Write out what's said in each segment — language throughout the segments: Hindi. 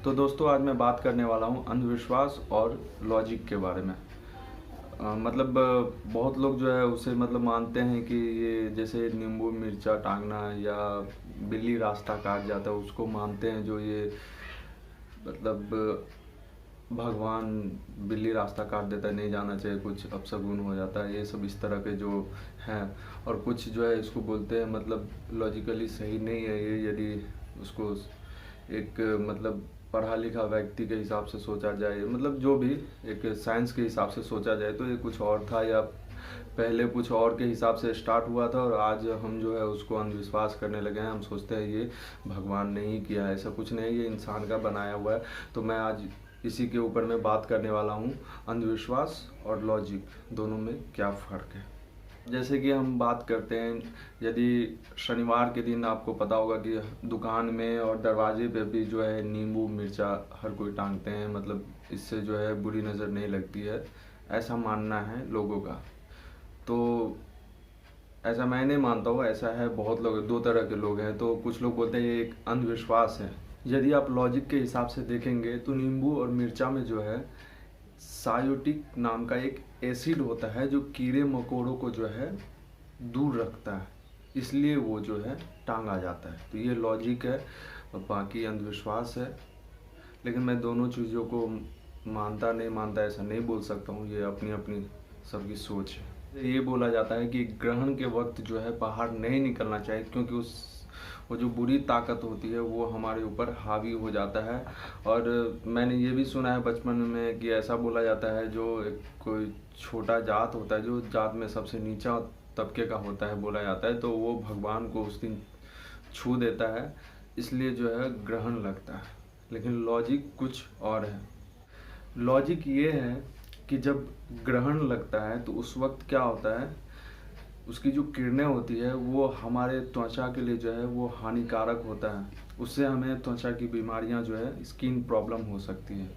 तो दोस्तों आज मैं बात करने वाला हूँ अंधविश्वास और लॉजिक के बारे में। बहुत लोग जो है उसे मानते हैं कि ये जैसे नींबू मिर्चा टांगना या बिल्ली रास्ता काट जाता है उसको मानते हैं, जो ये मतलब भगवान बिल्ली रास्ता काट देता है, नहीं जाना चाहिए, कुछ अपशगुन हो जाता है, ये सब इस तरह के जो हैं। और कुछ जो है इसको बोलते हैं लॉजिकली सही नहीं है ये, यदि उसको एक पढ़ा लिखा व्यक्ति के हिसाब से सोचा जाए, जो भी एक साइंस के हिसाब से सोचा जाए तो ये कुछ और था, या पहले कुछ और के हिसाब से स्टार्ट हुआ था और आज हम जो है उसको अंधविश्वास करने लगे हैं। हम सोचते हैं ये भगवान ने ही किया है, ऐसा कुछ नहीं, ये इंसान का बनाया हुआ है। तो मैं आज इसी के ऊपर मैं बात करने वाला हूँ, अंधविश्वास और लॉजिक दोनों में क्या फ़र्क है। जैसे कि हम बात करते हैं, यदि शनिवार के दिन आपको पता होगा कि दुकान में और दरवाजे पे भी जो है नींबू मिर्चा हर कोई टांगते हैं, इससे जो है बुरी नज़र नहीं लगती है, ऐसा मानना है लोगों का। तो ऐसा मैं नहीं मानता हूँ, ऐसा है बहुत लोग, दो तरह के लोग हैं। तो कुछ लोग बोलते हैं ये एक अंधविश्वास है। यदि आप लॉजिक के हिसाब से देखेंगे तो नींबू और मिर्चा में जो है सायोटिक नाम का एक एसिड होता है जो कीड़े मकोड़ों को जो है दूर रखता है, इसलिए वो जो है टांगा जाता है। तो ये लॉजिक है और बाकी अंधविश्वास है। लेकिन मैं दोनों चीज़ों को मानता नहीं मानता ऐसा नहीं बोल सकता हूँ, ये अपनी अपनी सबकी सोच है। ये बोला जाता है कि ग्रहण के वक्त जो है बाहर नहीं निकलना चाहिए, क्योंकि वो जो बुरी ताकत होती है वो हमारे ऊपर हावी हो जाता है। और मैंने ये भी सुना है बचपन में कि ऐसा बोला जाता है, जो कोई छोटा जात होता है, जो जात में सबसे नीचा तबके का होता है बोला जाता है, तो वो भगवान को उस दिन छू देता है, इसलिए जो है ग्रहण लगता है। लेकिन लॉजिक कुछ और है। लॉजिक ये है कि जब ग्रहण लगता है तो उस वक्त क्या होता है, उसकी जो किरणें होती है वो हमारे त्वचा के लिए जो है वो हानिकारक होता है, उससे हमें त्वचा की बीमारियां जो है स्किन प्रॉब्लम हो सकती है।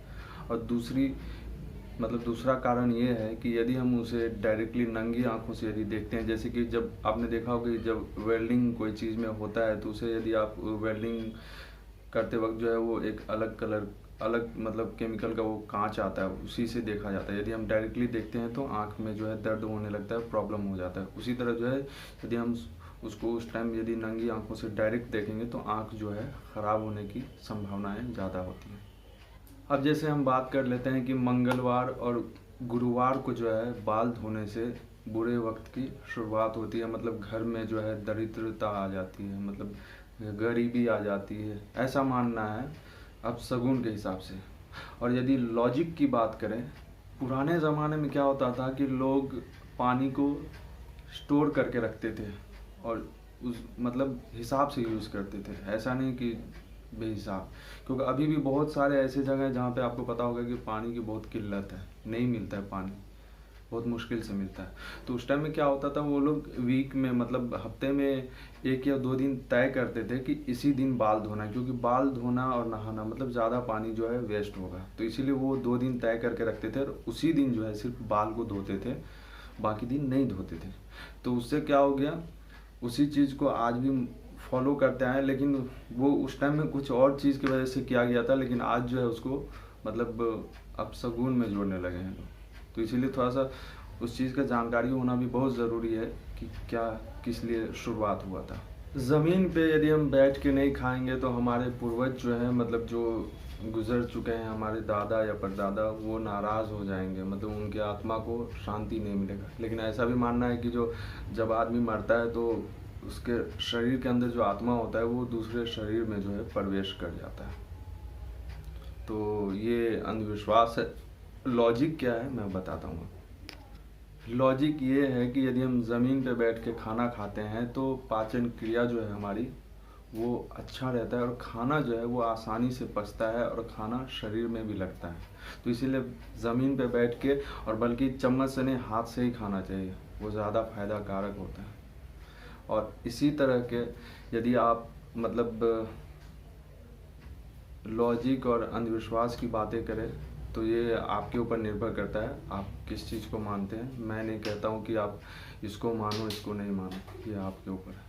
और दूसरा कारण ये है कि यदि हम उसे डायरेक्टली नंगी आंखों से यदि देखते हैं, जैसे कि जब आपने देखा होगा कि जब वेल्डिंग कोई चीज़ में होता है तो उसे यदि आप वेल्डिंग करते वक्त जो है वो एक अलग केमिकल का वो कांच आता है, उसी से देखा जाता है। यदि हम डायरेक्टली देखते हैं तो आँख में जो है दर्द होने लगता है, प्रॉब्लम हो जाता है। उसी तरह जो है यदि हम उसको उस टाइम यदि नंगी आंखों से डायरेक्ट देखेंगे तो आँख जो है ख़राब होने की संभावनाएं ज़्यादा होती हैं। अब जैसे हम बात कर लेते हैं कि मंगलवार और गुरुवार को जो है बाल धोने से बुरे वक्त की शुरुआत होती है, घर में जो है दरिद्रता आ जाती है, गरीबी आ जाती है, ऐसा मानना है अब शगुन के हिसाब से। और यदि लॉजिक की बात करें, पुराने ज़माने में क्या होता था कि लोग पानी को स्टोर करके रखते थे और उस हिसाब से यूज़ करते थे, ऐसा नहीं कि बेहिसाब। क्योंकि अभी भी बहुत सारे ऐसे जगह हैं जहाँ पे आपको पता होगा कि पानी की बहुत किल्लत है, नहीं मिलता है पानी, बहुत मुश्किल से मिलता है। तो उस टाइम में क्या होता था, वो लोग वीक में हफ्ते में 1 या 2 दिन तय करते थे कि इसी दिन बाल धोना है, क्योंकि बाल धोना और नहाना ज़्यादा पानी जो है वेस्ट होगा, तो इसीलिए वो 2 दिन तय करके रखते थे और उसी दिन जो है सिर्फ बाल को धोते थे, बाकी दिन नहीं धोते थे। तो उससे क्या हो गया, उसी चीज़ को आज भी फॉलो करते आए, लेकिन वो उस टाइम में कुछ और चीज़ की वजह से किया गया था, लेकिन आज जो है उसको अपशगुन में जोड़ने लगे हैं लोग। तो इसीलिए थोड़ा सा उस चीज़ का जानकारी होना भी बहुत ज़रूरी है कि क्या किस लिए शुरुआत हुआ था। ज़मीन पे यदि हम बैठ के नहीं खाएंगे तो हमारे पूर्वज जो है जो गुजर चुके हैं, हमारे दादा या परदादा, वो नाराज़ हो जाएंगे, उनकी आत्मा को शांति नहीं मिलेगा। लेकिन ऐसा भी मानना है कि जब आदमी मरता है तो उसके शरीर के अंदर जो आत्मा होता है वो दूसरे शरीर में जो है प्रवेश कर जाता है। तो ये अंधविश्वास है। लॉजिक क्या है मैं बताता हूँ। लॉजिक ये है कि यदि हम ज़मीन पे बैठ के खाना खाते हैं तो पाचन क्रिया जो है हमारी वो अच्छा रहता है और खाना जो है वो आसानी से पचता है और खाना शरीर में भी लगता है। तो इसीलिए ज़मीन पे बैठ के, और बल्कि चम्मच से नहीं हाथ से ही खाना चाहिए, वो ज़्यादा फायदा कारक होता है। और इसी तरह के यदि आप लॉजिक और अंधविश्वास की बातें करें तो ये आपके ऊपर निर्भर करता है, आप किस चीज़ को मानते हैं। मैं नहीं कहता हूँ कि आप इसको मानो इसको नहीं मानो, ये आपके ऊपर है।